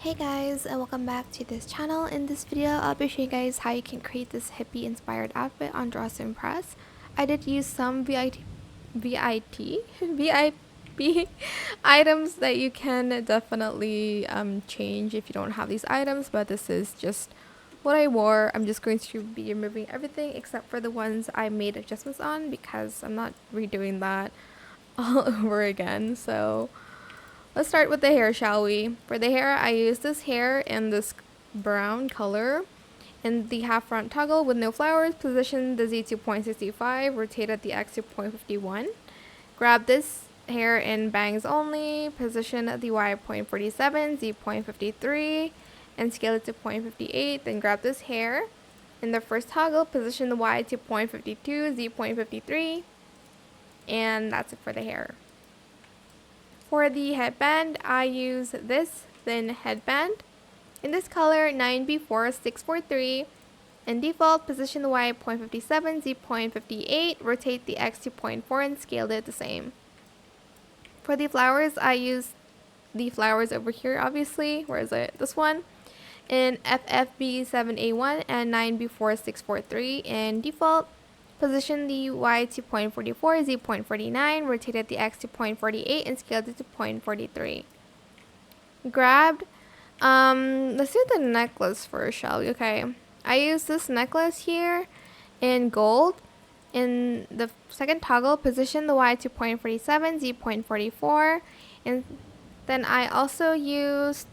Hey guys, and welcome back to this channel. In this video, I'll be showing you guys how you can create this hippie inspired outfit on Draw to Impress. I did use some VIP items that you can definitely change if you don't have these items, but this is just what I wore. I'm just going to be removing everything except for the ones I made adjustments on because I'm not redoing that all over again. So let's start with the hair, shall we? For the hair, I used this hair in this brown color in the half front toggle with no flowers. Position the Z to 0.65, rotate at the X to 0.51. Grab this hair in bangs only, position the Y at 0.47, Z 0.53, and scale it to 0.58. Then grab this hair in the first toggle, position the Y to 0.52, Z 0.53, and that's it for the hair. For the headband, I use this thin headband in this color 9B4643. In default, position the Y at 0.57, Z 0.58, rotate the X to 0.4 and scale it the same. For the flowers, I use the flowers over here, obviously. Where is it? This one. In FFB7A1 and 9B4643. In default, position the Y to 0.44, Z 0.49, rotate the X to 0.48, and scale it to 0.43. Grabbed, let's do the necklace first, shall we? Okay, I use this necklace here in gold. In the second toggle, position the Y to 0.47, Z 0.44, and then I also used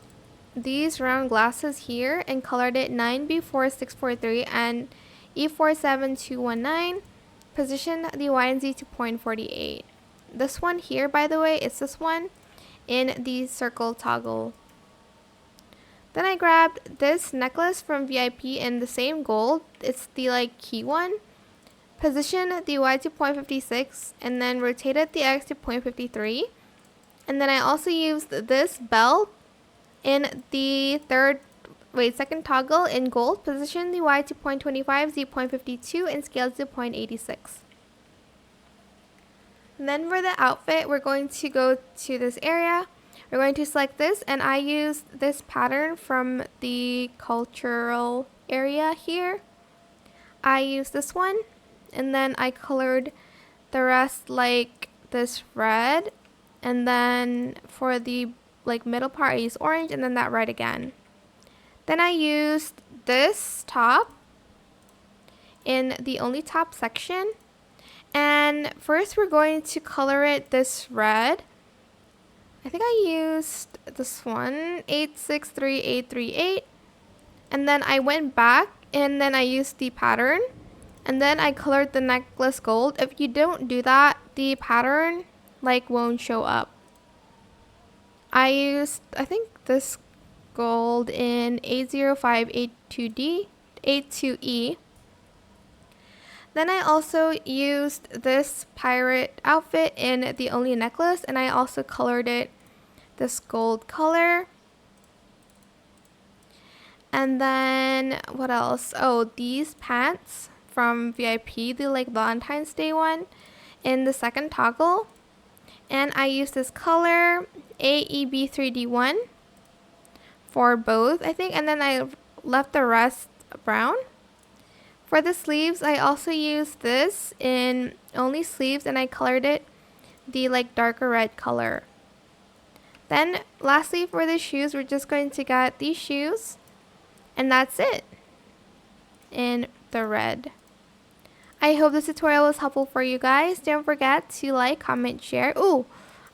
these round glasses here and colored it 9B4643 and E47219. Position the Y and Z to 0.48. This one here, by the way, it's this one in the circle toggle. Then I grabbed this necklace from VIP in the same gold. It's the key one. Position the Y to 0.56 and then rotated the X to 0.53. And then I also used this belt in the second toggle in gold. Position the Y to 0.25, Z 0.52, and scale to 0.86. And then for the outfit, we're going to go to this area. We're going to select this, and I used this pattern from the cultural area here. I used this one, and then I colored the rest like this red, and then for the middle part, I used orange, and then that red again. Then I used this top in the only top section. And first we're going to color it this red. I think I used this one, 863838. And then I went back and then I used the pattern. And then I colored the necklace gold. If you don't do that, the pattern won't show up. I used, I think, this gold in 80582E. Then I also used this pirate outfit in the only necklace, and I also colored it this gold color. And then what else? Oh, these pants from VIP, the Valentine's Day one, in the second toggle. And I used this color AEB3D1 for both, I think, and then I left the rest brown. For the sleeves, I also used this in only sleeves, and I colored it the darker red color. Then lastly, for the shoes, we're just going to get these shoes, and that's it in the red. I hope this tutorial was helpful for you guys. Don't forget to like, comment, share. Ooh,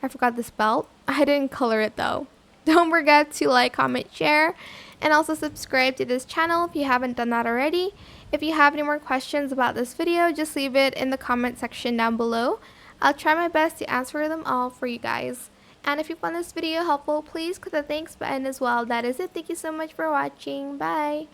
I forgot this belt. I didn't color it though. Don't forget to like, comment, share, and also subscribe to this channel if you haven't done that already. If you have any more questions about this video, just leave it in the comment section down below. I'll try my best to answer them all for you guys. And if you found this video helpful, please click the thanks button as well. That is it. Thank you so much for watching. Bye.